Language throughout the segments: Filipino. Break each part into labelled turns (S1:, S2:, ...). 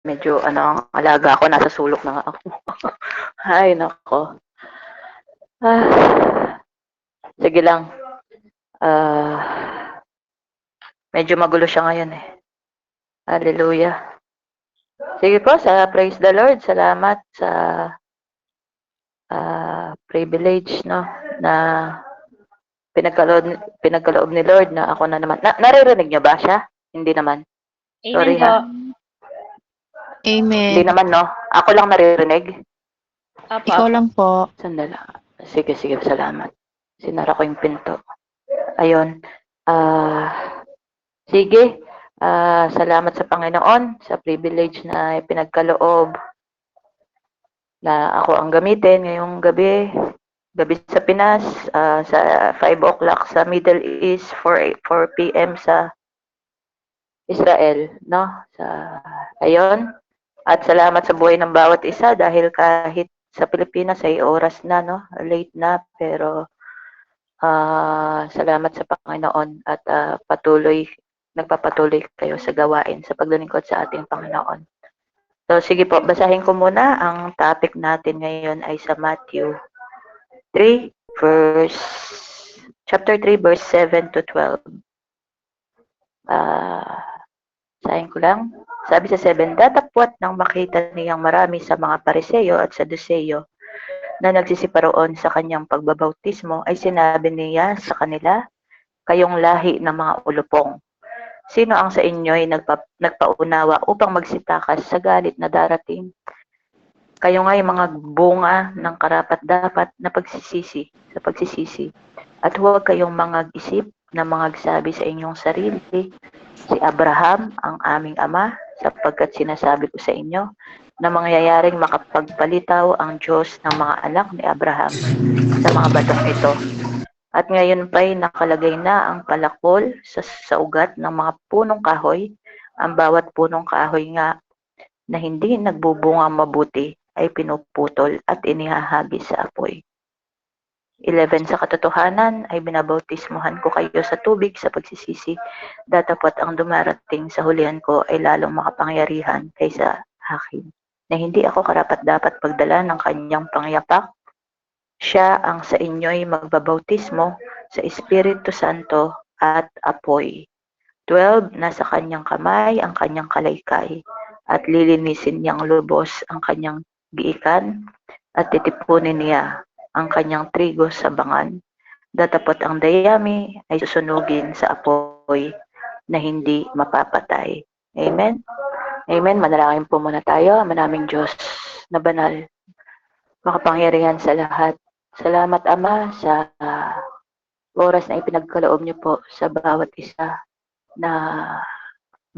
S1: medyo ano, ang alaga ko, nasa sulok na nga ako. Ay, nako. Ah, sige lang. Ah, medyo magulo siya ngayon eh. Hallelujah. Sige po, sa praise the Lord. Salamat sa privilege, no, na pinagkaloob ni Lord na ako na naman. Naririnig niyo ba siya? Hindi naman.
S2: Amen
S1: Sorry
S2: po.
S1: ha. Hindi
S3: Amen.
S1: naman, no? Ako lang naririnig.
S2: Apo,
S3: Ikaw
S2: apo.
S3: lang po.
S1: Sandali. Sige, sige, salamat. Sinara ko yung pinto. Ayun. Sige. Salamat sa Panginoon sa privilege na pinagkaloob na ako ang gamitin ngayong gabi. Gabi sa Pinas, sa 5 o'clock sa Middle East, 4 p.m. sa Israel, no? Ayun. At salamat sa buhay ng bawat isa dahil kahit sa Pilipinas ay oras na, no? Late na, pero salamat sa Panginoon at nagpapatuloy kayo sa gawain sa paglilingkod sa ating Panginoon. So sige po, basahin ko muna. Ang topic natin ngayon ay sa Matthew 3 chapter 3 verse 7 to 12. Basahin ko lang. Sabi sa 7, datapwat nang makita niyang marami sa mga Pariseo at Saduceo na nagsisiparoon sa kanyang pagbabautismo, ay sinabi niya sa kanila, kayong lahi ng mga ulupong. Sino ang sa inyo ay nagpaunawa upang magsitakas sa galit na darating? Kayo nga'y mga bunga ng karapat-dapat na pagsisisi. At huwag kayong isip na magsabi sa inyong sarili, si Abraham ang aming ama, sapagkat sinasabi ko sa inyo na mangyayaring makapagpalitaw ang Diyos ng mga anak ni Abraham sa mga batong ito. At ngayon pa'y nakalagay na ang palakol sa ugat ng mga punong kahoy. Ang bawat punong kahoy nga na hindi nagbubunga mabuti ay pinuputol at inihahagis sa apoy. 11, sa katotohanan ay binabautismuhan ko kayo sa tubig sa pagsisisi, datapwat ang dumarating sa hulihan ko ay lalong makapangyarihan kaysa akin, na hindi ako karapat-dapat pagdala ng kanyang pangyapak. Siya ang sa inyo'y magbabautismo sa Espiritu Santo at apoy. 12, nasa kanyang kamay ang kanyang kalaykay at lilinisin niyang lubos ang kanyang giikan at titipunin niya ang kanyang trigo sa bangan. Datapot ang dayami ay susunugin sa apoy na hindi mapapatay. Amen? Amen. Manalangin po muna tayo. Manaming Diyos na banal, makapangyarihan sa lahat. Salamat, Ama, sa oras na ipinagkaloob niyo po sa bawat isa na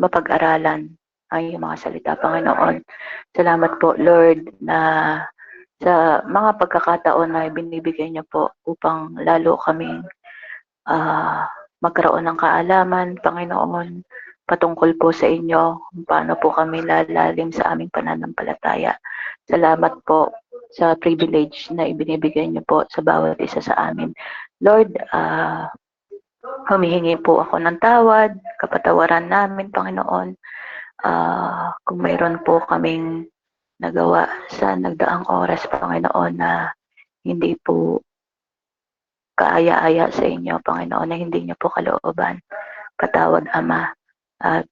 S1: mapag-aralan ang iyong mga salita, Panginoon. Salamat po, Lord, na sa mga pagkakataon na binibigay niyo po upang lalo kaming magkaroon ng kaalaman, Panginoon, patungkol po sa inyo, kung paano po kami lalalim sa aming pananampalataya. Salamat po sa privilege na ibinibigay niyo po sa bawat isa sa amin. Lord, humihingi po ako ng tawad, kapatawaran namin, Panginoon. Kung mayroon po kaming nagawa sa nagdaang oras, Panginoon, na hindi po kaaya-aya sa inyo, Panginoon, na hindi niyo po kalooban. Patawad, Ama. At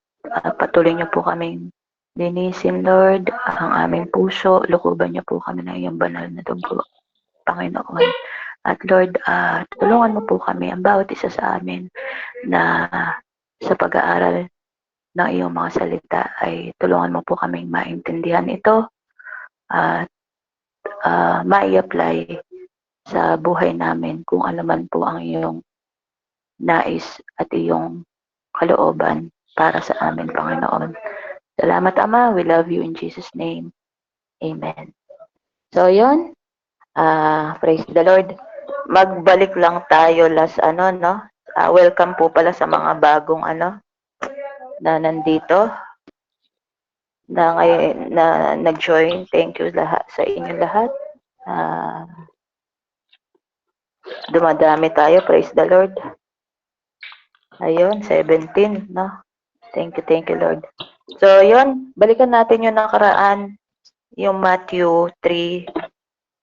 S1: patuloy niyo po kaming linisin, Lord, ang aming puso. Lukuban niyo po kami ng iyong banal na dugo, Panginoon. At Lord, tulungan mo po kami, ang bawat isa sa amin, na sa pag-aaral ng iyong mga salita ay tulungan mo po kaming maintindihan ito at mai-apply sa buhay namin kung ano man po ang iyong nais at iyong kalooban para sa amin, Panginoon. Salamat, Ama. We love you in Jesus' name. Amen. So, yun. Praise the Lord. Magbalik lang tayo no? Welcome po pala sa mga bagong na nandito na nag-join. Thank you lahat sa inyo lahat. Dumadami tayo, praise the Lord. Ayun, 17, no? Thank you, Lord. So, yun, balikan natin yung nakaraan, yung Matthew 3,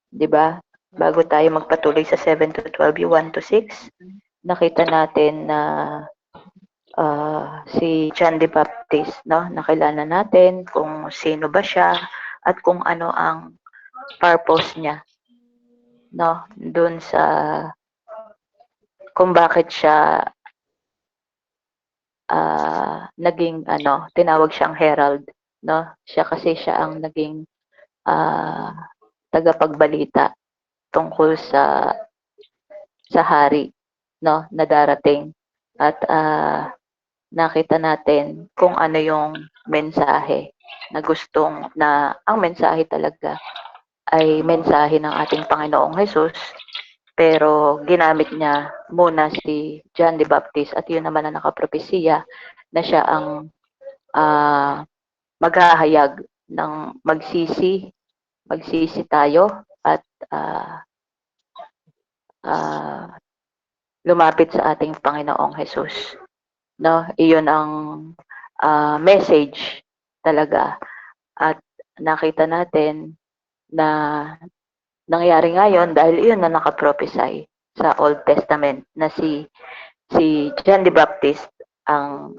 S1: di ba? Bago tayo magpatuloy sa 7 to 12, yung 1 to 6, nakita natin na si John the Baptist, no? Nakilala natin kung sino ba siya at kung ano ang purpose niya, no? Doon sa kung bakit siya naging tinawag siyang herald, no? Siya ang naging tagapagbalita tungkol sa hari, no, na darating. At nakita natin kung ano yung mensahe na ang mensahe talaga ay mensahe ng ating Panginoong Hesus, pero ginamit niya muna si John the Baptist at yun naman ang nakapropesiya na siya ang maghahayag ng magsisi tayo at lumapit sa ating Panginoong Hesus. No, iyon ang message talaga. At nakita natin na nangyari ngayon dahil iyon na nakaprophesy sa Old Testament na si John the Baptist ang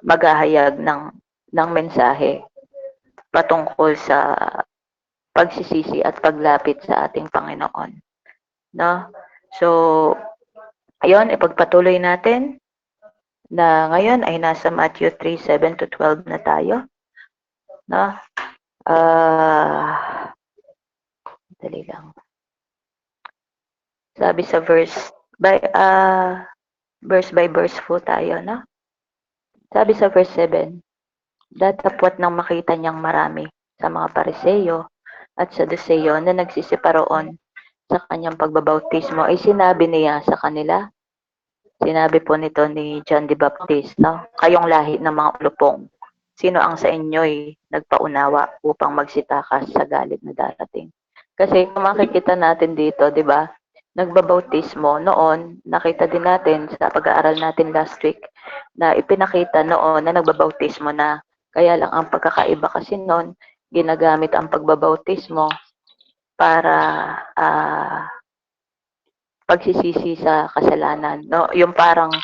S1: maghahayag ng mensahe patungkol sa pagsisisi at paglapit sa ating Panginoon. No? So, ayun, ipagpatuloy natin na ngayon ay nasa Matthew 3, 7 to 12 na tayo. No? Dali lang. Sabi sa verse by verse po tayo, no? Sabi sa verse 7, datapwat nang makita niyang marami sa mga Pariseyo at Saduseyo na nagsisiparoon sa kanyang pagbabautismo ay sinabi niya sa kanila, sinabi po nito ni John the Baptist, no? Kayong lahi ng mga ulupong, sino ang sa inyo'y nagpaunawa upang magsitakas sa galit na darating? Kasi kung makikita natin dito, di ba, nagbabautismo noon, nakita din natin sa pag-aaral natin last week, na ipinakita noon na nagbabautismo na. Kaya lang ang pagkakaiba kasi noon, ginagamit ang pagbabautismo para pagsisisi sa kasalanan, no? Yung parang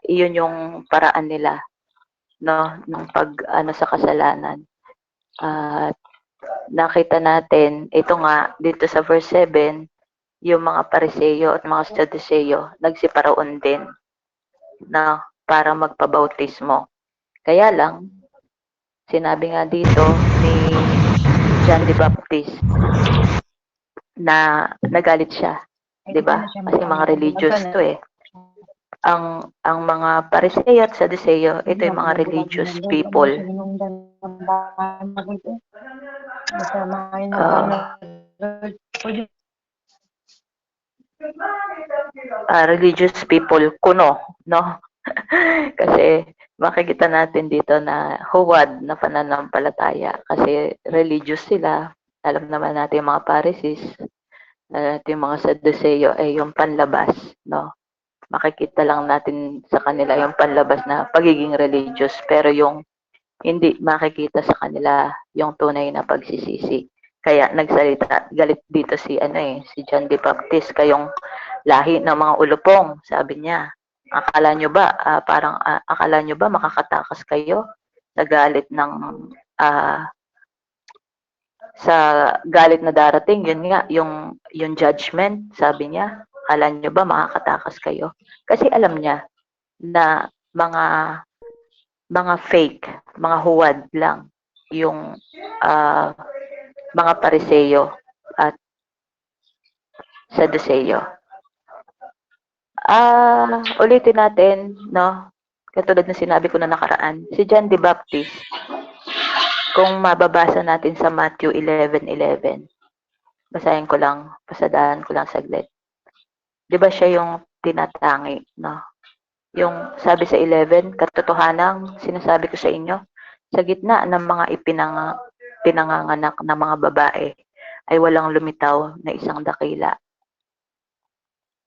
S1: iyon yung paraan nila, no, ng sa kasalanan. Nakita natin ito nga dito sa verse 7, yung mga Pariseyo at mga Saduseyo nagsiparoon din na para magpabautismo. Kaya lang sinabi nga dito ni John the Baptist na nagalit siya, 'di ba? Kasi mga religious to eh. Ang mga Pariseyo at Saduseyo, ito yung mga religious people. Religious people kuno, no? Kasi makikita natin dito na huwad na pananampalataya kasi religious sila. Alam naman natin yung mga Pharisees, yung mga Sadduceo ay yung panlabas, no? Makikita lang natin sa kanila yung panlabas na pagiging religious, pero yung hindi makikita sa kanila yung tunay na pagsisisi. Kaya nagsalita, galit dito si si John the Baptist, kayong lahi ng mga ulupong, sabi niya. Akala nyo ba makakatakas kayo sa galit ng sa galit na darating? Yun nga, yung judgment, sabi niya. Akala nyo ba makakatakas kayo? Kasi alam niya na mga fake, mga huwad lang yung mga Pariseyo at Saduseyo. Ulitin natin, no? Katulad ng sinabi ko na nakaraan, si John the Baptist, kung mababasa natin sa Matthew 11:11, basahin ko lang, pasadahan ko lang saglit. 'Di ba siya yung tinatangi, no? Yung sabi sa 11, katotohanang sinasabi ko sa inyo, sa gitna ng mga pinanganganak na mga babae, ay walang lumitaw na isang dakila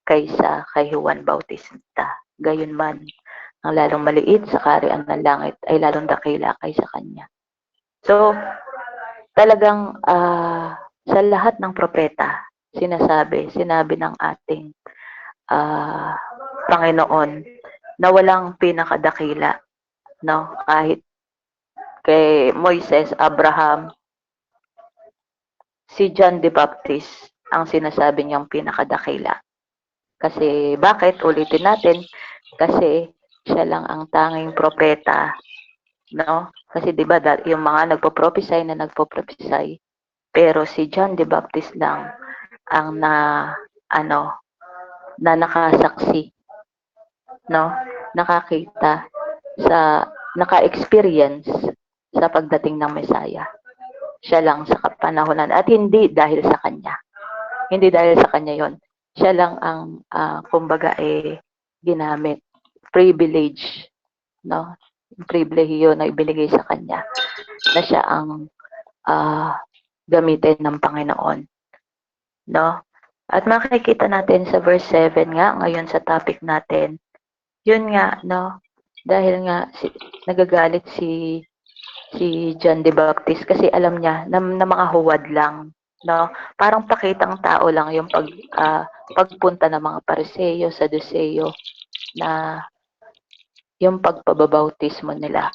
S1: kaysa kay Juan Bautista. Gayunman, ang lalong maliit sa kaharian ng langit ay lalong dakila kaysa kanya. So, talagang sa lahat ng propeta, sinabi ng ating Panginoon na walang pinakadakila, no? Kahit kay Moises, Abraham, si John the Baptist ang sinasabi niyang pinakadakila. Kasi bakit? Ulitin natin. Kasi siya lang ang tanging propeta, no? Kasi 'di ba yung mga nagpo-prophesy na nagpo-prophesy, pero si John the Baptist lang ang na nakasaksi, no? Nakakita naka-experience sa pagdating ng Messiah. Siya lang sa kapanahonan at hindi dahil sa kanya. Hindi dahil sa kanya 'yon. Siya lang ang kumbaga ginamit, privilege, no? Yung pribilehiyo na ibinigay sa kanya na siya ang gamitin ng Panginoon, no? At makikita natin sa verse 7 nga ngayon sa topic natin. Yun nga, no? Dahil nga nagagalit si John the Baptist kasi alam niya na mga huwad lang, no? Parang pakitang tao lang yung pagpunta ng mga Pariseo, Saduceo na yung pagpababautismo nila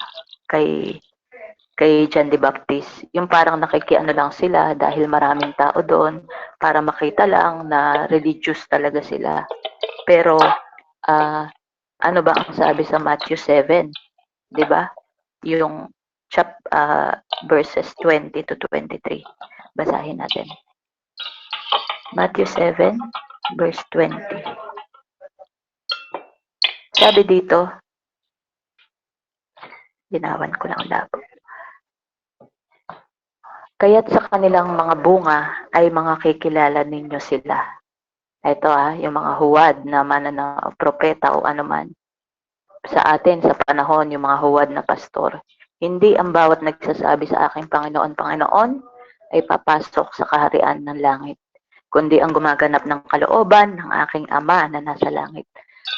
S1: kay John the Baptist. Yung parang nakikiano lang sila dahil maraming tao doon para makita lang na religious talaga sila. Pero ano ba ang sabi sa Matthew 7? 'Di ba? Yung verses 20 to 23. Basahin natin. Matthew 7 verse 20. Sabi dito, linawan ko lang labo. Kaya't sa kanilang mga bunga ay mga kikilala ninyo sila. Ito yung mga huwad na propeta o anuman. Sa atin, sa panahon, yung mga huwad na pastor. Hindi ang bawat nagsasabi sa aking Panginoon, Panginoon, ay papasok sa kaharian ng langit, kundi ang gumaganap ng kalooban ng aking Ama na nasa langit.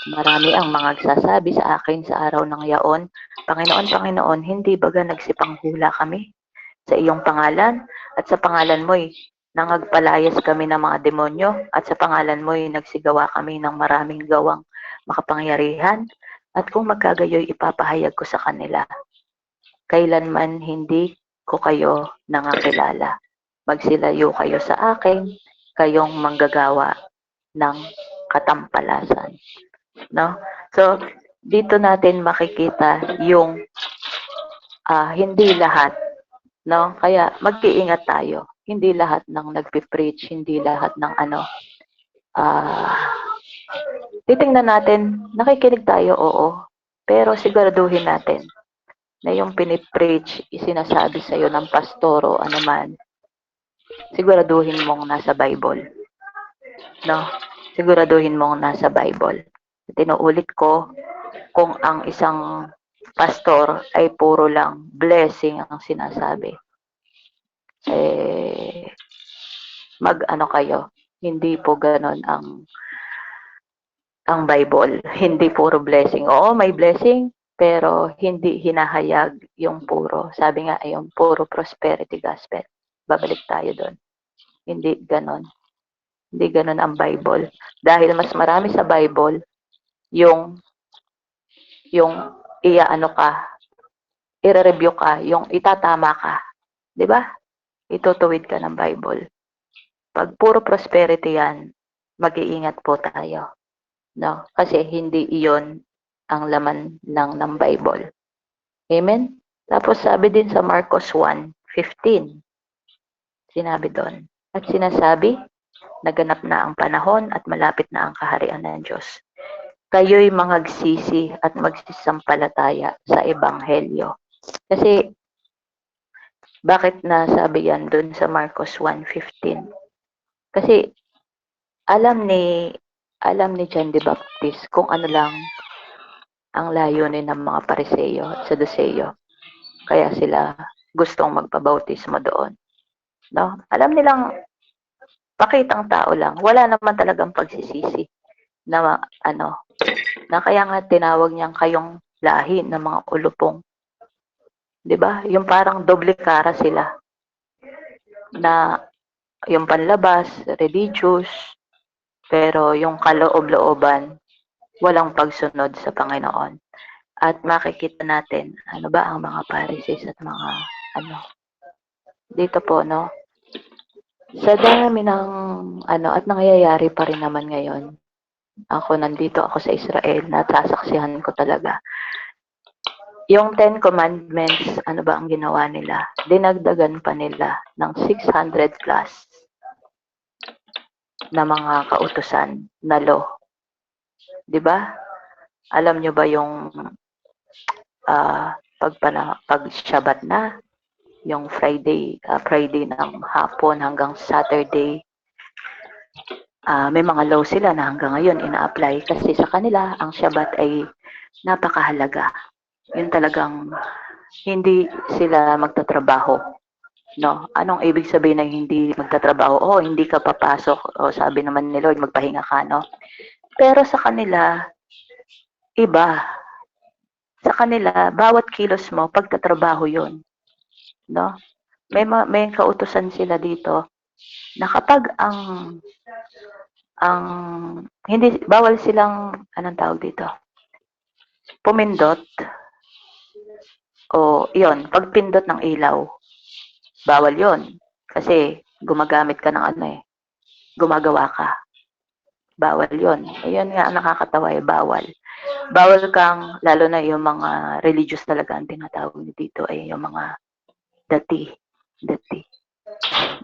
S1: Marami ang mga nagsasabi sa akin sa araw ng yaon, Panginoon, Panginoon, hindi baga nagsipanghula kami sa iyong pangalan at sa pangalan mo'y nangagpalayas kami ng mga demonyo at sa pangalan mo'y nagsigawa kami ng maraming gawang makapangyarihan at kung magkagayoy ipapahayag ko sa kanila. Kailanman hindi ko kayo nangakilala. Magsilayo kayo sa akin, kayong manggagawa ng katampalasan. No? So, dito natin makikita yung hindi lahat, no? Kaya mag-iingat tayo. Hindi lahat ng nagpi-preach, hindi lahat ng titingnan natin, nakikinig tayo, oo. Pero siguraduhin natin na yung pinipreach, isinasabi sa'yo ng pastor o anuman, siguraduhin mong nasa Bible. No? Siguraduhin mong nasa Bible. Tinuulit ko, kung ang isang pastor ay puro lang blessing ang sinasabi, mag-ano kayo, hindi po ganon ang Bible. Hindi puro blessing. Oo, may blessing, pero hindi hinahayag yung puro. Sabi nga, yung puro prosperity gospel. Babalik tayo doon. Hindi ganon. Hindi ganon ang Bible. Dahil mas marami sa Bible yung iaano ka, i-review ka, yung itatama ka. 'Di ba? Itutuwid ka ng Bible. Pag puro prosperity yan, mag-iingat po tayo. No? Kasi hindi iyon ang laman lang ng Bible. Amen? Tapos sabi din sa Marcos 1:15, sinabi doon, at sinasabi, naganap na ang panahon at malapit na ang kaharian ng Diyos. Kayo'y mangagsisi at magsisampalataya sa Ebanghelyo. Kasi, bakit nasabi yan doon sa Marcos 1:15? Kasi, alam ni John the Baptist kung ano lang ang layunin ng mga Pariseo at Saduceo. Kaya sila gustong magpabautismo doon. No? Alam nilang pakitang tao lang. Wala naman talagang pagsisisi. na ano, na kaya nga tinawag niyang kayong lahi ng mga ulupong. 'Di ba? Yung parang doble kara sila na yung panlabas, religious, pero yung kaloob-looban, walang pagsunod sa Panginoon. At makikita natin ano ba ang mga Pharisees at mga ano dito po, no? Sa dami ng ano at nangyayari pa rin naman ngayon. Nandito ako sa Israel, nasasaksihan ko talaga. Yung Ten Commandments, ano ba ang ginawa nila? Dinagdagan pa nila ng 600 plus na mga kautusan na law. 'Di ba? Alam nyo ba yung pag Shabbat na, yung Friday ng hapon hanggang Saturday, may mga law sila na hanggang ngayon ina-apply kasi sa kanila ang Shabbat ay napakahalaga. Yun talagang hindi sila magtatrabaho, no? Anong ibig sabihin ng hindi magtatrabaho? Oh, hindi ka papasok. O sabi naman ni Lord, magpahinga ka, no? Pero sa kanila, iba. Sa kanila, bawat kilos mo, pagtatrabaho yun, no? May kautusan sila dito na kapag ang hindi bawal silang anong tawag dito? Pumindot o 'yon, pagpindot ng ilaw. Bawal 'yon kasi gumagamit ka ng gumagawa ka. Bawal 'yon. Ayun nga ang nakakatawa bawal. Bawal kang lalo na yung mga religious talaga ang tinatawag dito ay yung mga dati.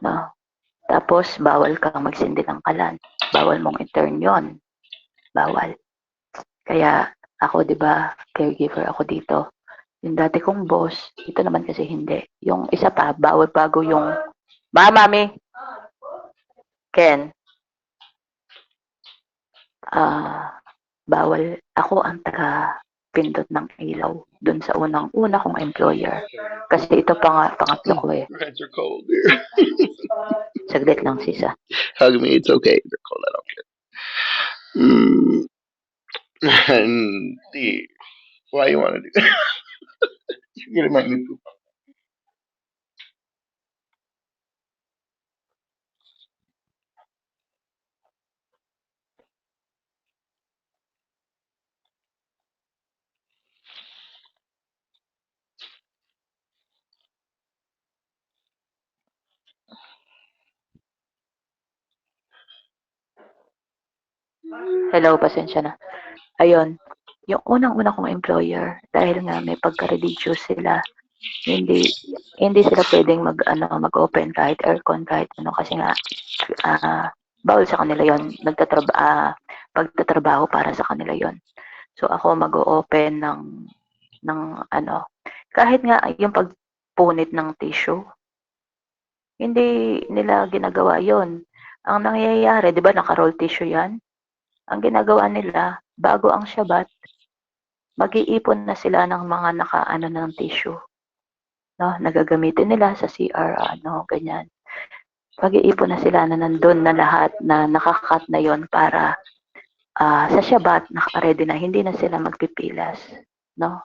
S1: No? Tapos, bawal kang magsindi ng kalan. Bawal mong i-turn yun. Bawal. Kaya, ako, di ba, caregiver ako dito. Yung dati kong boss, ito naman kasi hindi. Yung isa pa, bawal bago yung, Mami! Ken, bawal, ako ang taga-pindot ng ilaw dun sa unang-una kong employer. Kasi ito pangatlo ko eh.
S2: Your hands are cold, dear.
S1: Saglit lang, sisa.
S2: Hug me, it's okay. They're cold, I don't care. Dear, why you want to do that? You're gonna make me poop.
S1: Hello, pasensya na. Ayun, yung unang-una kong employer, dahil nga may pagka-religious sila, hindi sila pwedeng mag-open kahit aircon, kahit ano, kasi nga, bawal sa kanila yon, pagtatrabaho para sa kanila yon. So ako mag-open ng kahit nga yung pagpunit ng tissue, hindi nila ginagawa yon. Ang nangyayari, di ba naka-roll tissue yan? Ang ginagawa nila, bago ang Shabbat, mag-iipon na sila ng mga ng tissue. No? Nagagamitin nila sa CR, ganyan. Mag-iipon na sila na nandun na lahat na nakakat na yon para sa Shabbat, naka-ready na, hindi na sila magpipilas. No?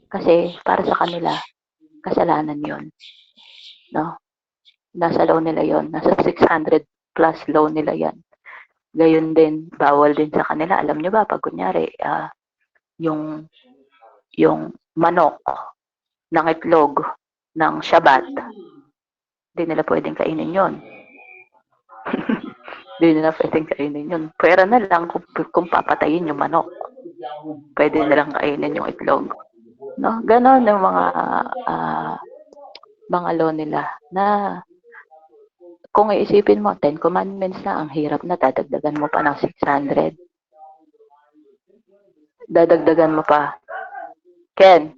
S1: Kasi para sa kanila, kasalanan yon. No? Nasa law nila yon, nasa 600 plus law nila yan. Gayon din, bawal din sa kanila. Alam nyo ba, pag kunyari, yung manok ng itlog ng Shabbat, hindi nila pwedeng kainin yon. Hindi nila pwedeng kainin yun. Pwera na lang kung papatayin yung manok. Pwede nilang kainin yung itlog. No? Ganon yung mga law nila na kung iisipin mo, 10 commandments na, ang hirap na, dadagdagan mo pa ng 600. Dadagdagan mo pa. Ken,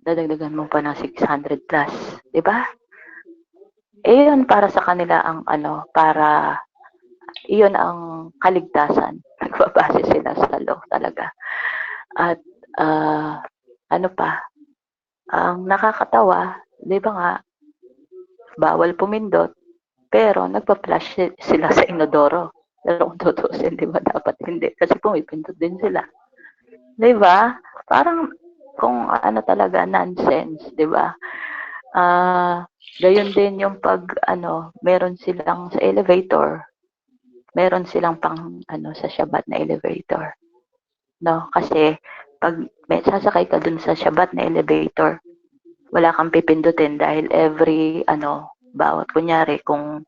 S1: dadagdagan mo pa ng 600 plus. Diba? Eh yun para sa kanila ang para iyon ang kaligtasan. Nagbabase sila sa law talaga. At ano pa, ang nakakatawa, di ba nga, bawal pumindot, pero nagpa-flush sila sa inodoro. Pero kung tutuusin, di ba, dapat hindi. Kasi pumipindot din sila. Di ba? Parang kung ano talaga, nonsense, di ba? Gayon din yung pag, meron silang sa elevator, meron silang pang, sa Shabat na elevator. No? Kasi, pag may sasakay ka dun sa Shabat na elevator, wala kang pipindutin dahil every, bawat, kunyari, kung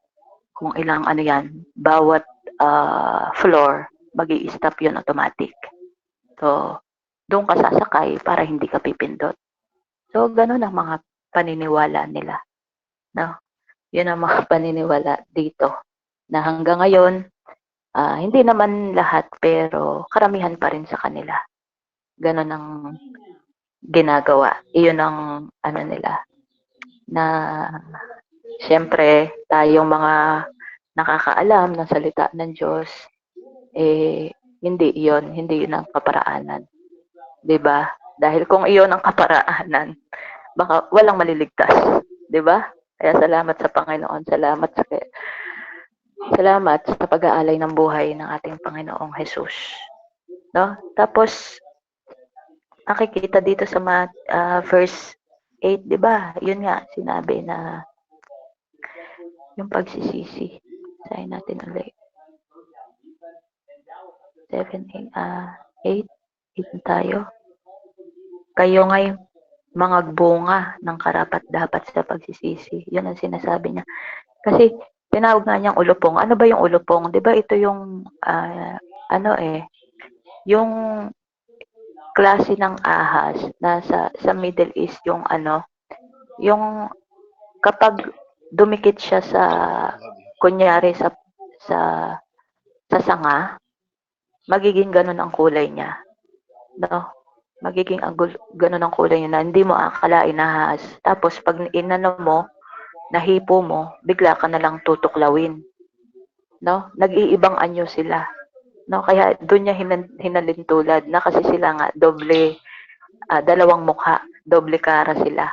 S1: ilang yan, bawat floor, magi-stop yun automatic. So, doon ka sasakay para hindi ka pipindot. So, ganun ang mga paniniwala nila. No? Yun ang mga paniniwala dito. Na hanggang ngayon, hindi naman lahat, pero karamihan pa rin sa kanila. Ganun ang ginagawa. Iyon ang nila. Na, siyempre, tayong mga nakakaalam ng salita ng Diyos, hindi yun ang kaparaanan. 'Di ba? Dahil kung iyon ang kaparaanan, baka walang maliligtas, 'di ba? Kaya salamat sa Panginoon, salamat sa pag-aalay ng buhay ng ating Panginoong Jesus. No? Tapos nakikita dito sa verse 8, 'di ba? Yun nga sinabi na yung pagsisisi. Sayin natin ulit. 7, 8 tayo. Kayo nga'y mga bunga ng karapat-dapat sa pagsisisi. Yun ang sinasabi niya. Kasi tinawag nga niyang ulupong. Ano ba yung ulupong? 'Di ba ito yung yung klase ng ahas na sa Middle East yung yung kapag dumikit siya sa kunyari sa sanga, magiging ganun ang kulay niya. No? Magiging ganun ang kulay niya na hindi mo akalain na ahas. Tapos pag inano mo, nahipo mo, bigla ka na lang tutuklawin. No? Nag-iibang anyo sila. No? Kaya doon niya hinalintulad na kasi sila nga doble, dalawang mukha, doble cara sila.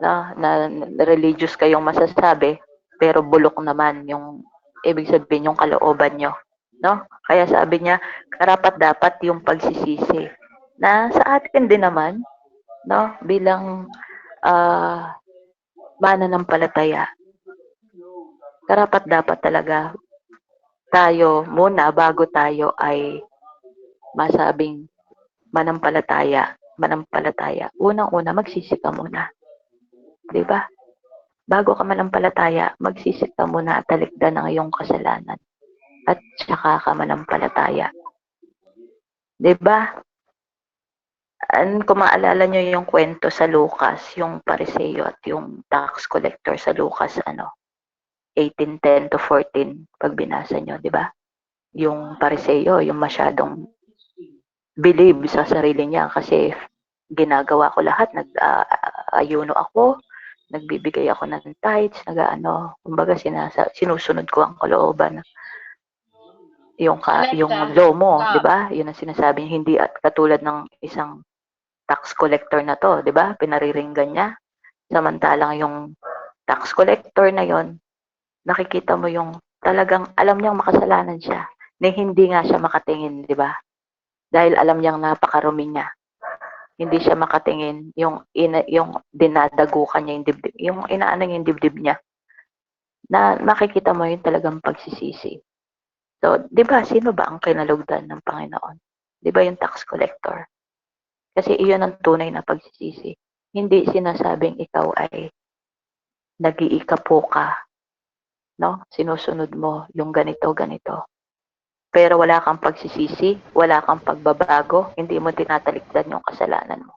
S1: No? Na religious kayong masasabi, pero bulok naman yung ibig sabihin yung kalooban nyo. No? Kaya sabi niya, karapat-dapat yung pagsisisi. Na sa atin din naman, no, bilang mananampalataya, karapat-dapat talaga tayo muna bago tayo ay masabing manampalataya. Unang-una, magsisi ka muna. 'Di ba? Bago ka manampalataya, magsisi ka muna at talikdan ang iyong kasalanan. At saka ka manampalataya. 'Di ba? Kung maalala nyo yung kwento sa Lucas, yung Pariseo at yung tax collector sa Lucas, 18:10 to 14, pag binasa nyo, di ba? Yung Pariseo, yung masyadong believe sa sarili niya kasi ginagawa ko lahat, nag-ayuno ako, nagbibigay ako ng tithes, kumbaga sinusunod ko ang kalooban. Yung law mo, di ba? Yun ang sinasabi niya, hindi at katulad ng isang tax collector na to, di ba? Pinariringgan niya. Samantalang yung tax collector na yon, nakikita mo yung talagang alam niyang makasalanan siya. Na hindi nga siya makatingin, di ba? Dahil alam niyang napakarumi niya. Hindi siya makatingin yung dinadagukan niya yung dibdib, yung inaano niya yung dibdib niya. Na makikita mo yung talagang pagsisisi. So, di ba, sino ba ang kinalugdan ng Panginoon? Di ba yung tax collector? Kasi iyon ang tunay na pagsisisi. Hindi sinasabing ikaw ay nag-iikapo ka, no? Sinusunod mo yung ganito. Pero wala kang pagsisisi, wala kang pagbabago, hindi mo tinatalikdan yung kasalanan mo.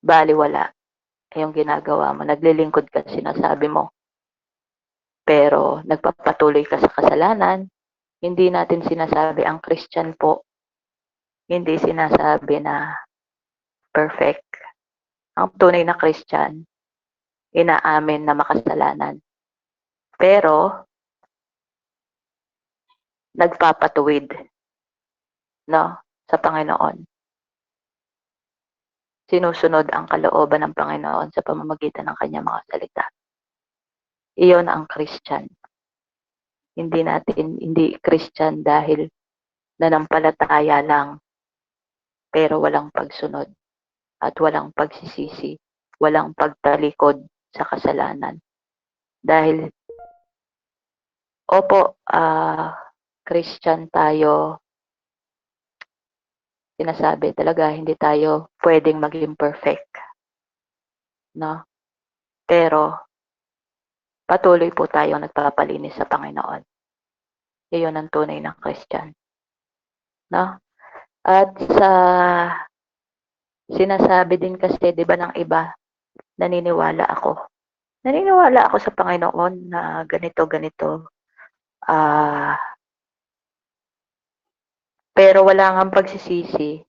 S1: Bali wala yung ginagawa mo. Naglilingkod ka, sinasabi mo. Pero nagpapatuloy ka sa kasalanan. Hindi natin sinasabi ang Christian po. Hindi sinasabi na perfect. Ang tunay na Christian, inaamin na makasalanan. Pero, nagpapatuwid, no, sa Panginoon. Sinusunod ang kalooban ng Panginoon sa pamamagitan ng kanyang mga salita. Iyon ang Christian. hindi Christian dahil nanampalataya lang pero walang pagsunod at walang pagsisisi, walang pagtalikod sa kasalanan. Dahil, opo, Christian tayo, sinasabi talaga hindi tayo pwedeng maging perfect, no? Pero patuloy po tayong nagpapalinis sa Panginoon. Iyon ang tunay ng Christian, no? At sa sinasabi din kasi 'di ba ng iba, naniniwala ako. Naniniwala ako sa Panginoon na ganito ganito. Pero wala ngang pagsisisi.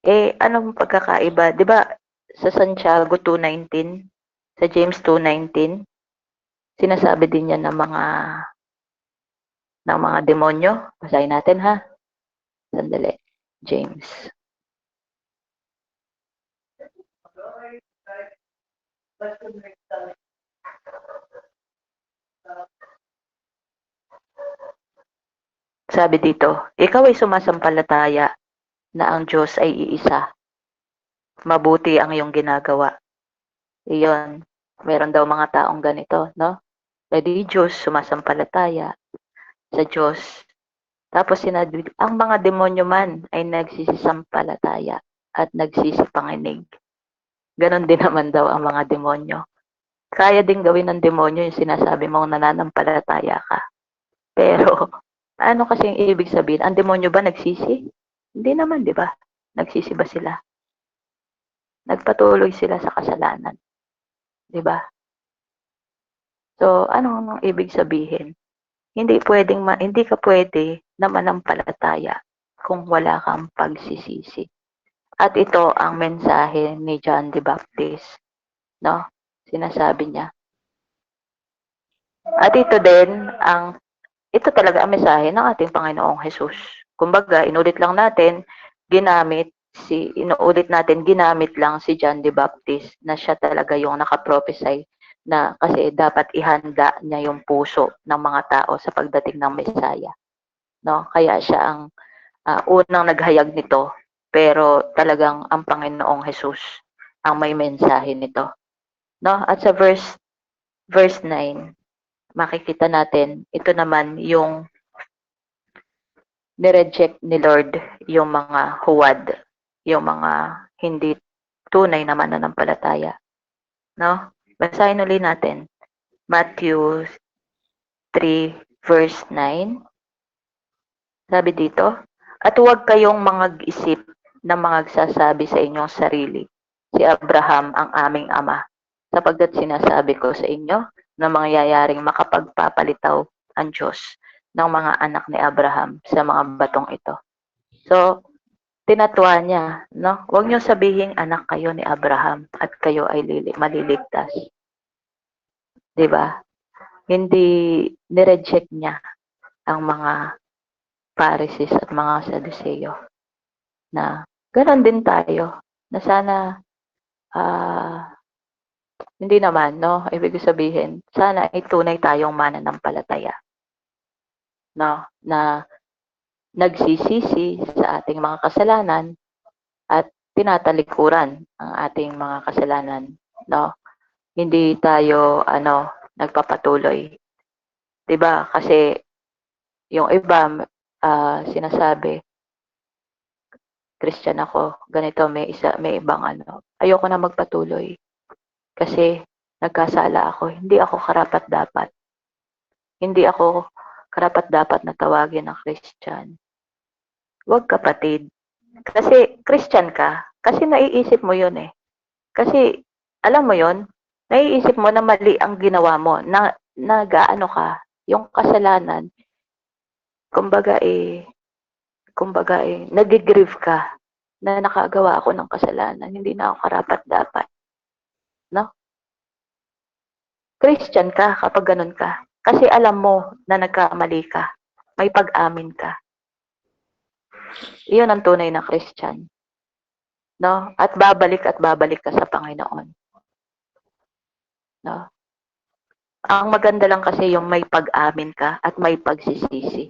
S1: Eh anong pagkakaiba? 'Di ba sa Santiago 2:19, sa James 2:19, sinasabi din yan ng mga demonyo. Basahin natin ha. Sandali. James. Sabi dito, ikaw ay sumasampalataya na ang Diyos ay iisa. Mabuti ang iyong ginagawa. Iyon. Meron daw mga taong ganito, no? Religious, sumasampalataya sa Diyos. Tapos sinabi, ang mga demonyo man ay nagsisisampalataya at nagsisipanginig. Ganon din naman daw ang mga demonyo. Kaya din gawin ng demonyo yung sinasabi mong nananampalataya ka. Pero, ano kasi yung ibig sabihin? Ang demonyo ba nagsisi? Hindi naman, di ba? Nagsisi ba sila? Nagpatuloy sila sa kasalanan. Di ba? So, anong ibig sabihin? Hindi ka pwede na manampalataya kung wala kang pagsisisi. At ito ang mensahe ni John the Baptist, no? Sinasabi niya. At ito talaga ang mensahe ng ating Panginoong Hesus. Kumbaga, inulit natin ginamit lang si John the Baptist na siya talaga yung nakaprophesy na kasi dapat ihanda niya yung puso ng mga tao sa pagdating ng Mesaya. No? Kaya siya ang unang naghayag nito, pero talagang ang Panginoong Hesus ang may mensahe nito. No? At sa verse 9, makikita natin, ito naman yung nireject ni Lord yung mga huwad, yung mga hindi tunay na mananampalataya. No? Basahin ulit natin. Matthew 3 verse 9. Sabi dito, at huwag kayong mag-isip na magsasabi sa inyong sarili, si Abraham ang aming ama, sapagkat sinasabi ko sa inyo na mangyayaring makapagpapalitaw ang Diyos ng mga anak ni Abraham sa mga batong ito. So, tinatwa niya, no? Huwag niyo sabihin anak kayo ni Abraham at kayo ay maliligtas. 'Di ba? Hindi nireject niya ang mga Pharisees at mga Sadduceo na ganoon din tayo na sana hindi naman, no? Ibig sabihin, sana ay tunay tayong mananampalataya, no? Na nagsisisi sa ating mga kasalanan at tinatalikuran ang ating mga kasalanan, no? Hindi tayo nagpapatuloy. 'Di ba? Kasi yung iba sinasabi, Christian ako, ganito may ibang ayoko na magpatuloy kasi nagkasala ako, hindi ako karapat-dapat. Hindi ako karapat-dapat na tawagin na Christian. Huwag kapatid. Kasi Christian ka, kasi naiisip mo 'yun eh. Kasi alam mo 'yun, naiisip mo na mali ang ginawa mo, na nag-aano ka, yung kasalanan, kumbaga nagigrieve ka na nakagawa ako ng kasalanan, hindi na ako karapat-dapat. No? Christian ka kapag ganun ka. Kasi alam mo na nagkamali ka. May pag-amin ka. Iyon ang tunay na Christian. No? At babalik ka sa Panginoon. No? Ang maganda lang kasi yung may pag-amin ka at may pagsisisi.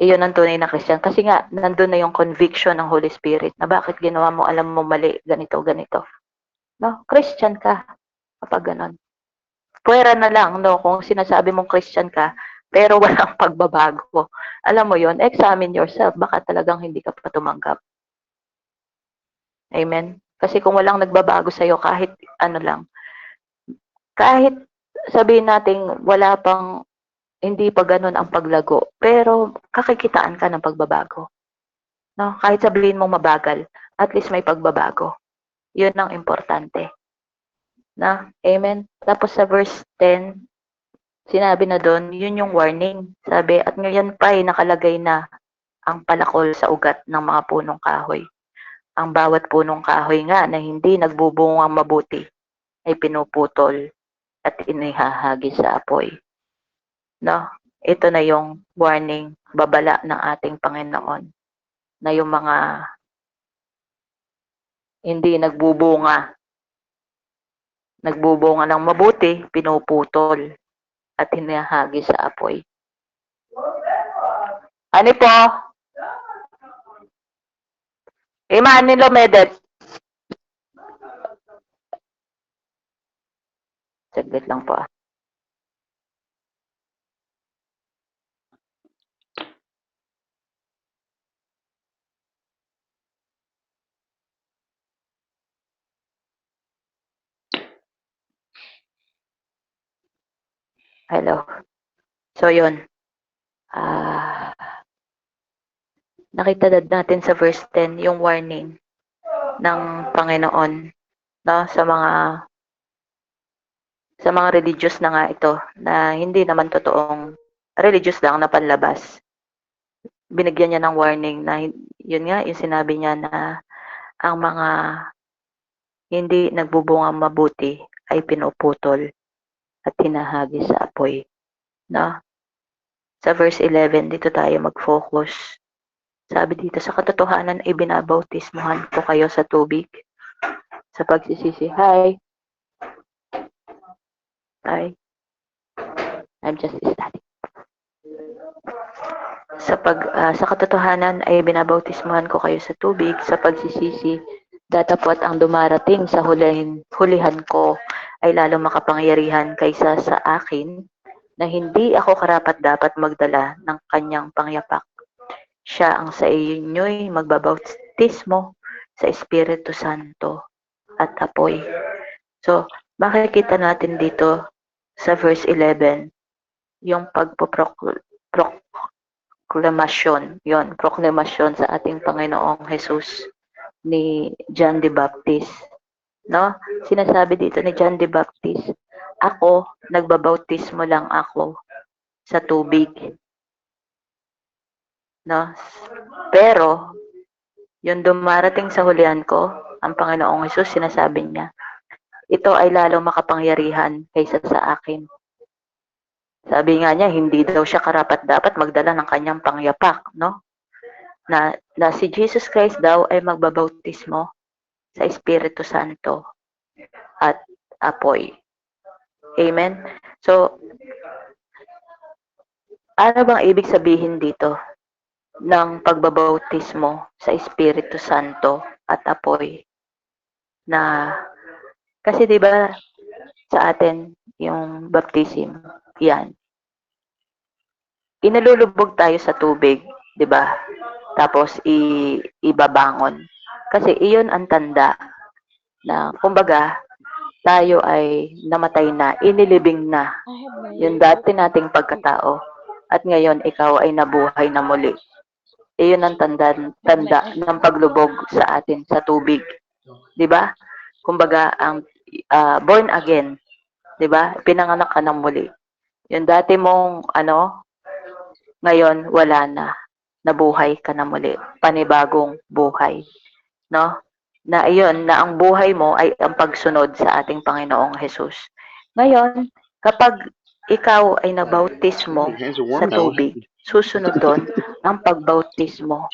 S1: Iyon ang tunay na Christian. Kasi nga, nandun na yung conviction ng Holy Spirit na bakit ginawa mo, alam mo mali, ganito, ganito. No? Christian ka kapag ganon. Pwera na lang, no, kung sinasabi mong Christian ka, pero walang pagbabago. Alam mo yon, examine yourself. Baka talagang hindi ka pa tumanggap. Amen? Kasi kung walang nagbabago sa'yo, kahit ano lang, kahit sabihin natin wala pang, hindi pa ganun ang paglago, pero kakikitaan ka ng pagbabago. No? Kahit sabihin mong mabagal, at least may pagbabago. Yun ang importante. Na? Amen? Tapos sa verse 10, sinabi na doon, yun yung warning. Sabi, at ngayon pa ay nakalagay na ang palakol sa ugat ng mga punong kahoy. Ang bawat punong kahoy nga na hindi nagbubungang mabuti ay pinuputol at inihahagi sa apoy. No? Ito na yung warning, babala ng ating Panginoon na yung mga hindi nagbubunga ng mabuti, pinuputol at hinahagi sa apoy. Ano po? Manilo Medet. Saglit lang po. Hello. So, yun. Nakita natin sa verse 10 yung warning ng Panginoon, no, sa mga religious na nga ito na hindi naman totoong religious lang na panlabas. Binigyan niya ng warning na yun nga yung sinabi niya na ang mga hindi nagbubungang mabuti ay pinuputol at hinahagi sa apoy, no? Sa verse 11 dito tayo mag-focus. Sabi dito, sa katotohanan ay binabautismuhan ko kayo sa tubig sa pagsisisi. Hi. I'm just studying. Sa katotohanan ay binabautismuhan ko kayo sa tubig sa pagsisisi, datapwat ang dumarating sa hulihan ko ay lalo makapangyarihan kaysa sa akin na hindi ako karapat-dapat magdala ng kanyang pangyapak. Siya ang sa inyo'y magbabautismo sa Espiritu Santo at apoy. So, makikita natin dito sa verse 11 yung proklamasyon sa ating Panginoong Jesus ni John the Baptist. No? Sinasabi dito ni John the Baptist, ako, nagbabautismo lang ako sa tubig. No? Pero, yung dumarating sa hulihan ko, ang Panginoong Jesus, sinasabi niya, ito ay lalong makapangyarihan kaysa sa akin. Sabi nga niya, hindi daw siya karapat-dapat magdala ng kanyang pangyapak, no? Na si Jesus Christ daw ay magbabautismo sa Espiritu Santo at apoy. Amen? So, ano bang ibig sabihin dito ng pagbabautismo sa Espiritu Santo at apoy? Na, kasi diba sa atin, yung baptism, yan. Inalulubog tayo sa tubig, diba? Tapos ibabangon. Kasi iyon ang tanda na kumbaga tayo ay namatay na, inilibing na yung dati nating pagkatao at ngayon ikaw ay nabuhay na muli. Iyon ang tanda ng paglubog sa atin sa tubig. 'Di ba? Kumbaga ang born again, 'di ba? Pinanganak ka ng muli. Yung dati mong ngayon wala na. Nabuhay ka na muli, panibagong buhay, no? Na iyon, na ang buhay mo ay ang pagsunod sa ating Panginoong Jesus. Ngayon, kapag ikaw ay nabautismo sa tubig, susunod doon ang pagbautismo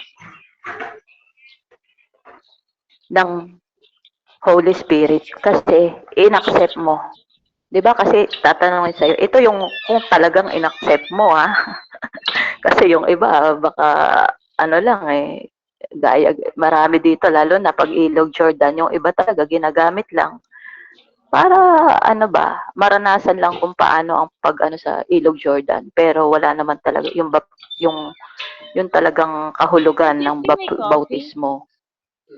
S1: ng Holy Spirit kasi inaccept mo 'Di ba kasi tatanungin sa'yo, ito yung kung talagang inaccept mo, ha. Kasi yung iba baka ano lang, eh, gaya marami dito lalo na 'pag Ilog Jordan, yung iba talaga ginagamit lang para ano ba, maranasan lang kung paano ang pag-ano sa Ilog Jordan. Pero wala naman talaga yung talagang kahulugan ng bautismo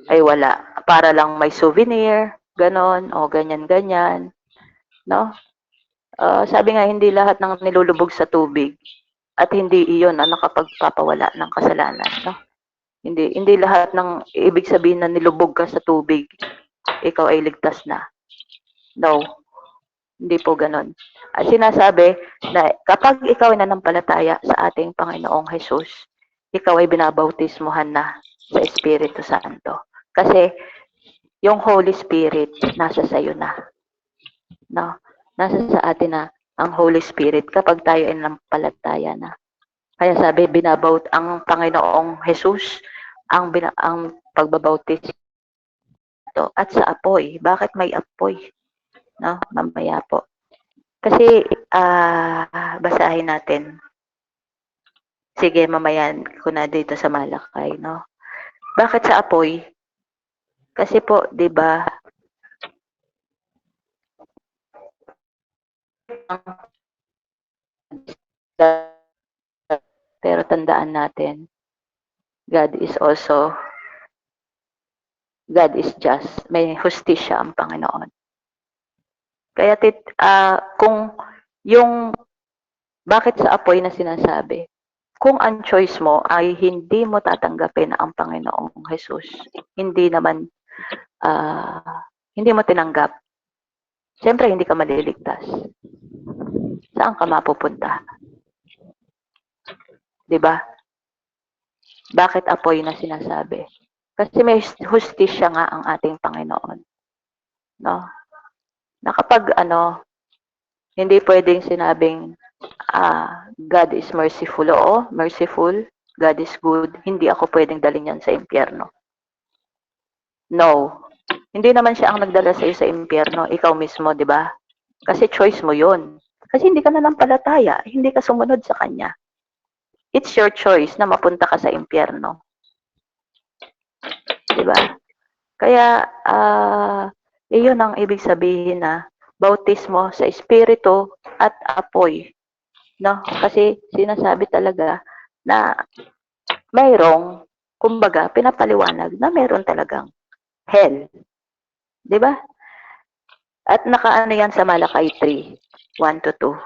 S1: ay wala. Para lang may souvenir, gano'n o ganyan-ganyan, 'no? Sabi nga hindi lahat ng nilulubog sa tubig at hindi iyon ang nakapagpapawala ng kasalanan, 'no? Hindi lahat ng ibig sabihin na nilubog ka sa tubig, ikaw ay ligtas na. No, hindi po gano'n. At sinasabi na kapag ikaw ay nanampalataya sa ating Panginoong Hesus, ikaw ay binabautismuhan na sa Espiritu Santo. Kasi yung Holy Spirit nasa sayo na. No? Nasa sa atin na ang Holy Spirit kapag tayo ay nanampalataya na. Kaya sabi, ang Panginoong Jesus ang pagbabautis to at sa apoy. Bakit may apoy? No, mamaya po. Kasi basahin natin. Sige, mamaya ko na dito sa Malakay, no. Bakit sa apoy? Kasi po, 'di ba? Pero tandaan natin, God is just. May hustisya ang Panginoon. Kaya kung yung bakit sa apoy na sinasabi, kung ang choice mo ay hindi mo tatanggapin ang Panginoong Jesus, hindi mo tinanggap, siyempre hindi ka maliligtas. Saan ka mapupunta? 'Di ba? Bakit apoy na sinasabi? Kasi may hustisya nga ang ating Panginoon. No? Na kapag hindi pwedeng sinabing God is merciful. Oo, merciful. God is good. Hindi ako pwedeng dalhin yan sa impyerno. No. Hindi naman siya ang nagdala sa iyo sa impyerno. Ikaw mismo, di ba? Kasi choice mo yun. Kasi hindi ka nanampalataya. Hindi ka sumunod sa Kanya. It's your choice na mapunta ka sa impyerno. Di ba? Kaya, iyon ang ibig sabihin na bautismo sa Espiritu at apoy. No? Kasi sinasabi talaga na mayroong, kumbaga, pinapaliwanag na mayroon talagang hell. Di ba? At nakaano yan sa Malakay 3, 1 to 2.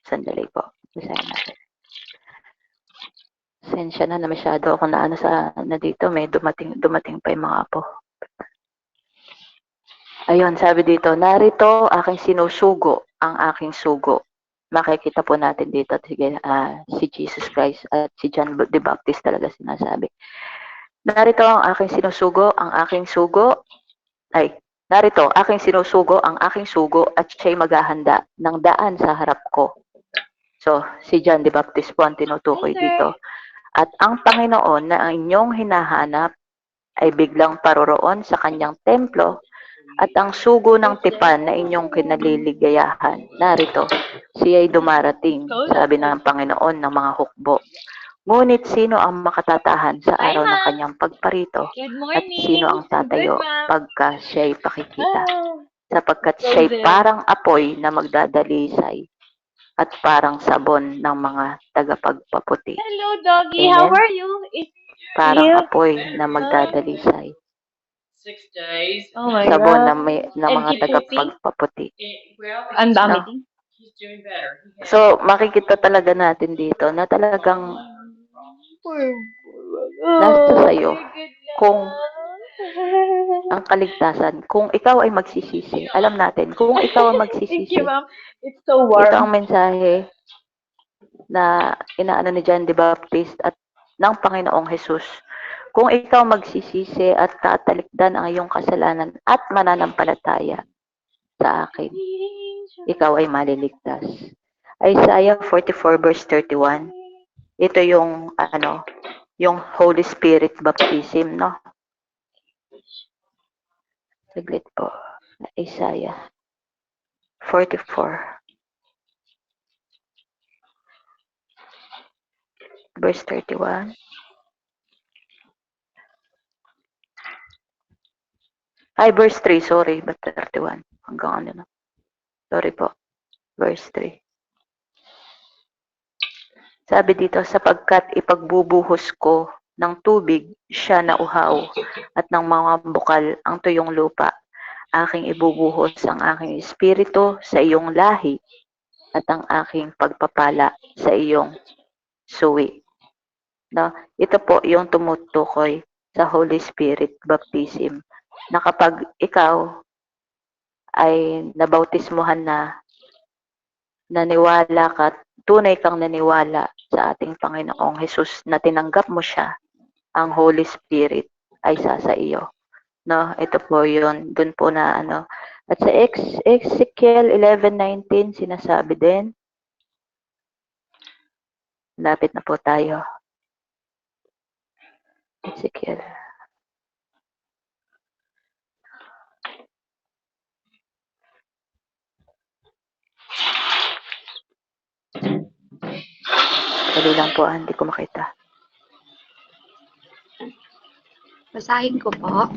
S1: Sandali po. Basahin natin. Sensya na masyado ako na dito. May dumating pa yung mga apo. Ayun, sabi dito, narito aking sinusugo ang aking sugo. Makikita po natin dito, sige, si Jesus Christ at si John the Baptist talaga sinasabi. Narito ang aking sinusugo, ang aking sugo, narito, aking sinusugo ang aking sugo at siya'y maghahanda ng daan sa harap ko. So, si John the Baptist po ang tinutukoy dito. At ang Panginoon na ang inyong hinahanap ay biglang paroroon sa kanyang templo at ang sugo ng tipan na inyong kinaliligayahan. Narito, siya'y dumarating, sabi ng Panginoon ng mga hukbo. Ngunit sino ang makatatahan sa araw ng kanyang pagparito at sino ang tatayo pagka siya'y pakikita? Sapagkat siya'y parang apoy na magdadalisay at parang sabon ng mga tagapagpaputi.
S3: Hello, doggy.
S1: Amen?
S3: How are you?
S1: Parang apoy na magdadalisay.
S2: 6 days.
S3: Oh my
S1: Sabon
S3: God.
S1: na mga tagapagpaputi.
S3: Ang dami
S1: No?
S3: din.
S2: He's doing better.
S1: So, makikita talaga natin dito na talagang nasa sayo kung ang kaligtasan, kung ikaw ay magsisisi. Alam natin, kung ikaw ay
S3: Thank
S1: magsisisi,
S3: you, ma'am. It's so
S1: ito ang
S3: warm.
S1: mensahe na inaano ni John the Baptist at ng Panginoong Jesus. Kung ikaw magsisisi at tatalikdan ang iyong kasalanan at mananampalataya sa akin, ikaw ay maliligtas. Isaiah 44 verse 31. Ito yung yung Holy Spirit baptism, no? Saglit po. Isaiah. 44. Verse 31. Ay, verse 3, sorry, but 31. Hanggang ano na. Sorry po. Verse 3. Sabi dito, sapagkat ipagbubuhos ko ng tubig siya na uhaw at ng mga bukal ang tuyong lupa. Aking ibubuhos ang aking espiritu sa iyong lahi at ang aking pagpapala sa iyong suwi. No? Ito po yung tumutukoy sa Holy Spirit baptism na kapag ikaw ay nabautismuhan na, naniwala ka, tunay kang naniwala sa ating Panginoong Jesus na tinanggap mo siya, ang Holy Spirit ay sa iyo. No, ito po 'yon, dun po na ano. At sa Ezekiel 11:19 sinasabi din. Lapit na po tayo. Ezekiel. Dali lang po, hindi ko makita.
S4: Basahin ko po.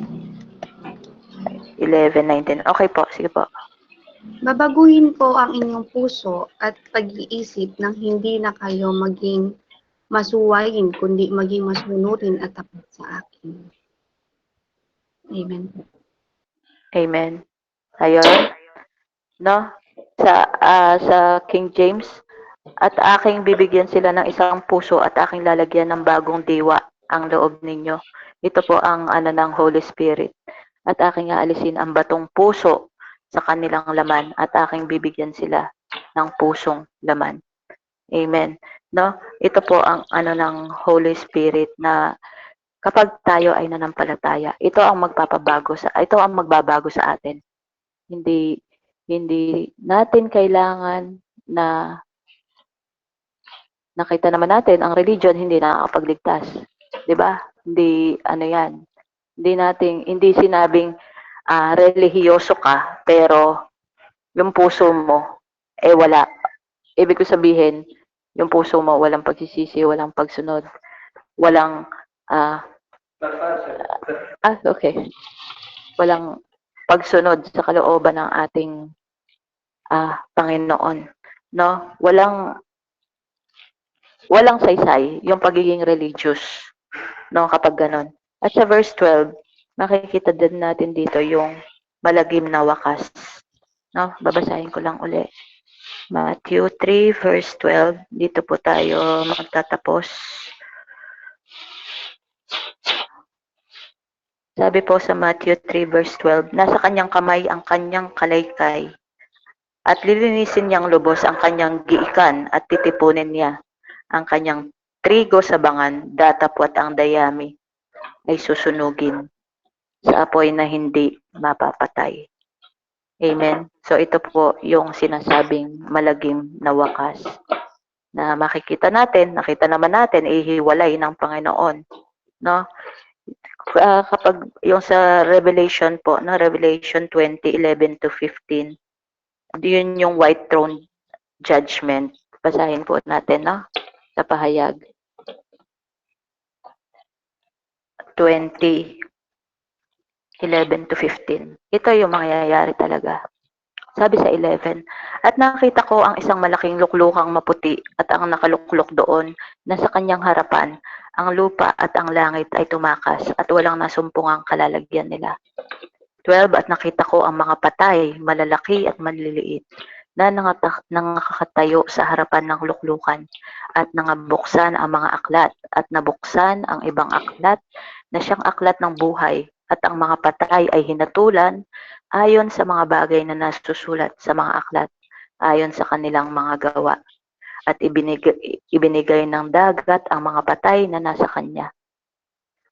S1: 11:19. Okay po, sige po.
S4: Babaguhin ko ang inyong puso at pag-iisip nang hindi na kayo maging masuwayin, kundi maging masunurin at tapat sa akin. Amen.
S1: Amen. Ayun. No? Sa King James, at aking bibigyan sila ng isang puso at aking lalagyan ng bagong diwa ang loob ninyo. Ito po ang ano ng Holy Spirit. At aking aalisin ang batong puso sa kanilang laman at aking bibigyan sila ng pusong laman. Amen. No? Ito po ang ano ng Holy Spirit na kapag tayo ay nanampalataya, ito ang magbabago sa atin. Hindi natin kailangan na nakita naman natin ang religion hindi nakakapagligtas. 'Di ba? Hindi ano 'yan. Hindi sinabing relihiyoso ka pero yung puso mo wala. Ibig ko sabihin, yung puso mo walang pagsisisi, walang pagsunod, walang okay. Walang pagsunod sa kalooban ng ating Panginoon, no? Walang saysay yung pagiging religious, no, kapag ganon. At sa verse 12, makikita din natin dito yung malagim na wakas. No, babasahin ko lang uli. Matthew 3 verse 12, dito po tayo magtatapos. Sabi po sa Matthew 3 verse 12, nasa kanyang kamay ang kanyang kalaykay at lilinisin niyang lubos ang kanyang giikan at titipunin niya ang kanyang trigo sa bangan, datapwat ang dayami ay susunugin sa apoy na hindi mapapatay. Amen. So ito po yung sinasabing malagim na wakas na nakita naman natin ihiwalay ng Panginoon, no? Kapag yung sa Revelation po, no, Revelation 20:11 to 15, yun yung white throne judgment. Basahin po natin, no? Sa pahayag. 20:11 to 15. Ito yung mangyayari talaga. Sabi sa 11, at nakita ko ang isang malaking luklukang maputi at ang nakaluklok doon na sa kanyang harapan, ang lupa at ang langit ay tumakas at walang nasumpungang kalalagyan nila. 12, at nakita ko ang mga patay, malalaki at maliliit, na nakakatayo sa harapan ng luklukan at nangabuksan ang mga aklat at nabuksan ang ibang aklat na siyang aklat ng buhay at ang mga patay ay hinatulan ayon sa mga bagay na nasusulat sa mga aklat ayon sa kanilang mga gawa at ibinigay ng dagat ang mga patay na nasa kanya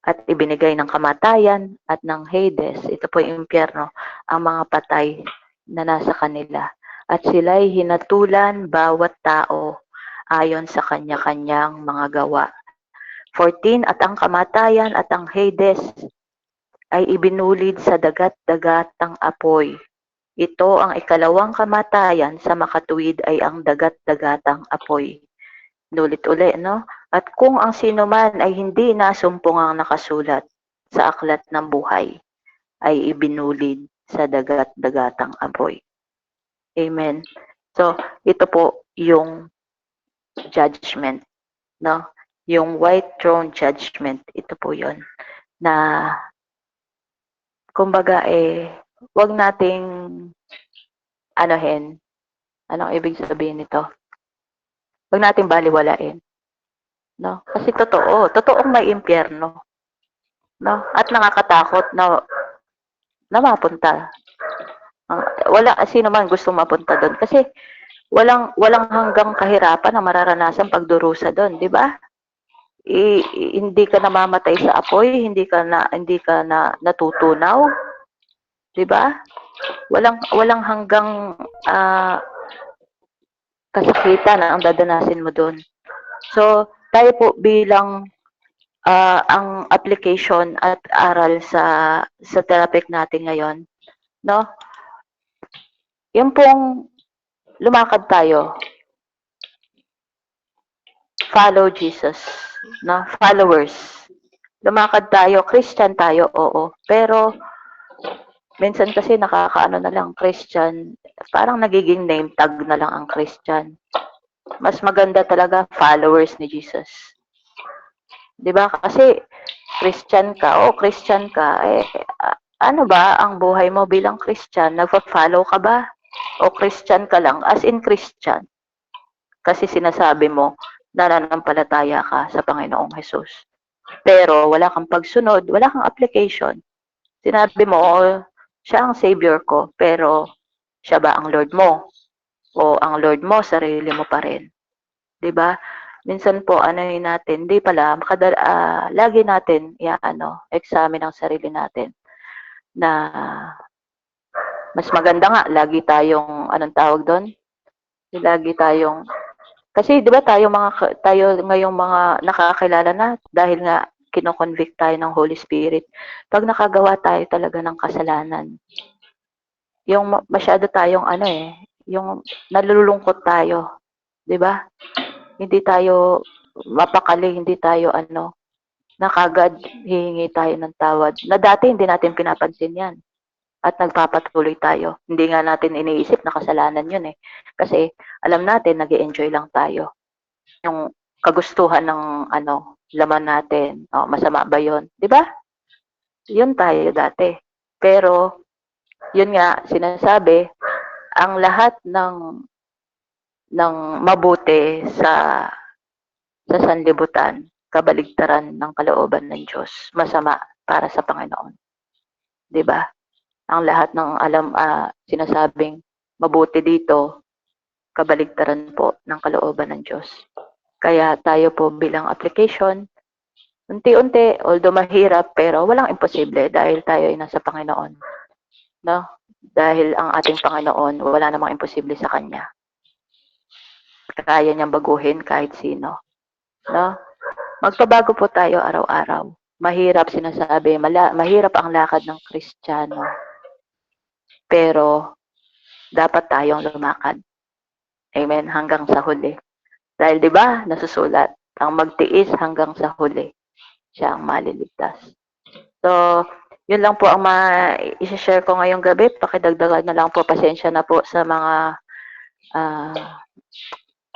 S1: at ibinigay ng kamatayan at ng Hades, ito po yung impyerno, ang mga patay na nasa kanila. At sila'y hinatulan bawat tao ayon sa kanya-kanyang mga gawa. 14, at ang kamatayan at ang Hades ay ibinulid sa dagat-dagatang apoy. Ito ang ikalawang kamatayan sa makatuwid ay ang dagat-dagatang apoy. Nulit uli, no? At kung ang sino man ay hindi nasumpungang nakasulat sa aklat ng buhay, ay ibinulid sa dagat-dagatang apoy. Amen. So, ito po yung judgment, no? Yung white throne judgment, ito po yon na kumbaga wag nating anuhin. Anong ibig sabihin nito? Wag nating baliwalain, no? Kasi totoong may impyerno, no? At nakakatakot na mapunta. Wala sino man gusto mapunta doon kasi walang hanggang kahirapan na mararanasan pagdurusa doon, di ba? Hindi ka namamatay sa apoy, hindi ka na natutunaw, di ba? Walang hanggang kasakitan ang dadanasin mo doon. So, tayo po bilang ang application at aral sa topic natin ngayon, no? Yung pong lumakad tayo. Follow Jesus, no? Followers. Lumakad tayo, Christian tayo, oo. Pero minsan kasi nakakaano na lang Christian, parang nagiging name tag na lang ang Christian. Mas maganda talaga followers ni Jesus. 'Di ba? Kasi Christian ka, ano ba ang buhay mo bilang Christian? Nagfa-follow ka ba? O Christian ka lang as in Christian? Kasi sinasabi mo nananampalataya ka sa Panginoong Hesus. Pero wala kang pagsunod, wala kang application. Sinabi mo, siya ang Savior ko, pero siya ba ang Lord mo? O ang Lord mo, sarili mo pa rin? 'Di ba? Minsan po, natin, di pala, lagi natin, examine ang sarili natin na mas maganda nga, lagi tayong, anong tawag doon? Lagi tayong, kasi di ba tayo ngayong mga nakakilala na, dahil nga kino-convict tayo ng Holy Spirit, pag nakagawa tayo talaga ng kasalanan, yung masyado tayong yung nalulungkot tayo, di ba? Hindi tayo mapakali, hindi tayo na kagad hihingi tayo ng tawad. Na dati hindi natin pinapansin yan. At nagpapatuloy tayo. Hindi nga natin iniisip na kasalanan yun eh. Kasi alam natin, nag-e-enjoy lang tayo. Yung kagustuhan ng laman natin. Masama ba yun? Di ba? Yun tayo dati. Pero, yun nga, sinasabi, ang lahat ng mabuti sa sanlibutan, kabaligtaran ng kalooban ng Diyos, masama para sa Panginoon. 'Di ba? Ang lahat ng sinasabing mabuti dito, kabaligtaran po ng kalooban ng Diyos. Kaya tayo po bilang application, unti-unti, although mahirap, pero walang imposible dahil tayo ay nasa Panginoon. No? Dahil ang ating Panginoon, wala namang imposible sa Kanya. Kaya niyang baguhin kahit sino. No? Magpabago po tayo araw-araw. Mahirap sinasabi, mahirap ang lakad ng Kristiyano. Pero dapat tayong lumakad. Amen, hanggang sa huli. Dahil 'di ba, nasusulat, ang magtiis hanggang sa huli, siya ang maliligtas. So, yun lang po ang i-share ko ngayong gabi. Pakidagdagan na lang po, pasensya na po sa mga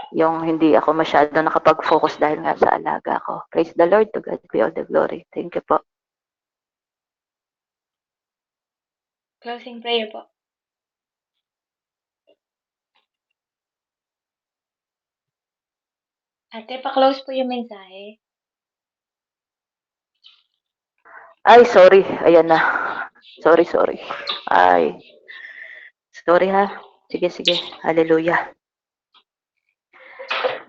S1: yung hindi ako masyado nakapag-focus dahil nga sa alaga ko. Praise the Lord, to God be all the glory. Thank you po.
S3: Closing prayer po. Ate, pa-close po yung mensahe.
S1: Ay, sorry. Ayan na. Sorry. Ay. Sorry ha. Sige. Hallelujah.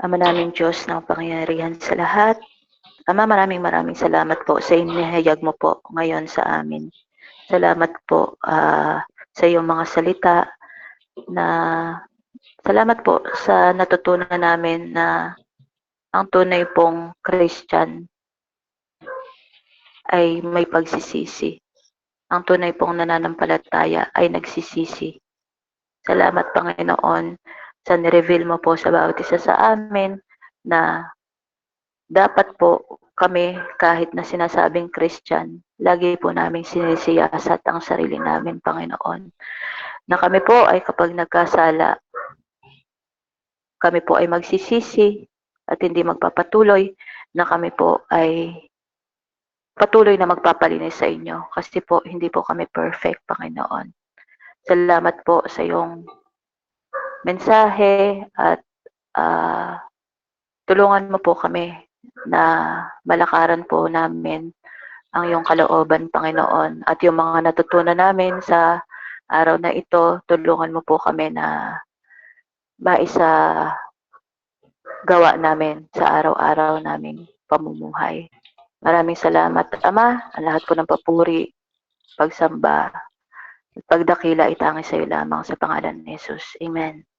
S1: Ama naming Diyos ng pangyayarihan sa lahat. Ama, maraming salamat po sa inihayag mo po ngayon sa amin. Salamat po sa iyong mga salita na salamat po sa natutunan namin na ang tunay pong Christian ay may pagsisisi. Ang tunay pong nananampalataya ay nagsisisi Salamat, Panginoon, sa nireveal mo po sa bawat isa sa amin na dapat po kami, kahit na sinasabing Christian, lagi po namin sinisiyasat ang sarili namin, Panginoon. Na kami po ay kapag nagkasala, kami po ay magsisisi at hindi magpapatuloy, na kami po ay patuloy na magpapalinis sa inyo. Kasi po, hindi po kami perfect, Panginoon. Salamat po sa iyong mensahe at tulungan mo po kami na malakaran po namin ang iyong kalooban, Panginoon. At yung mga natutunan namin sa araw na ito, tulungan mo po kami na maisa gawa namin sa araw-araw naming pamumuhay. Maraming salamat, Ama. Ang lahat po ng papuri, pagsamba, at pagdakila itangin sa iyo lamang sa pangalan ni Jesus. Amen.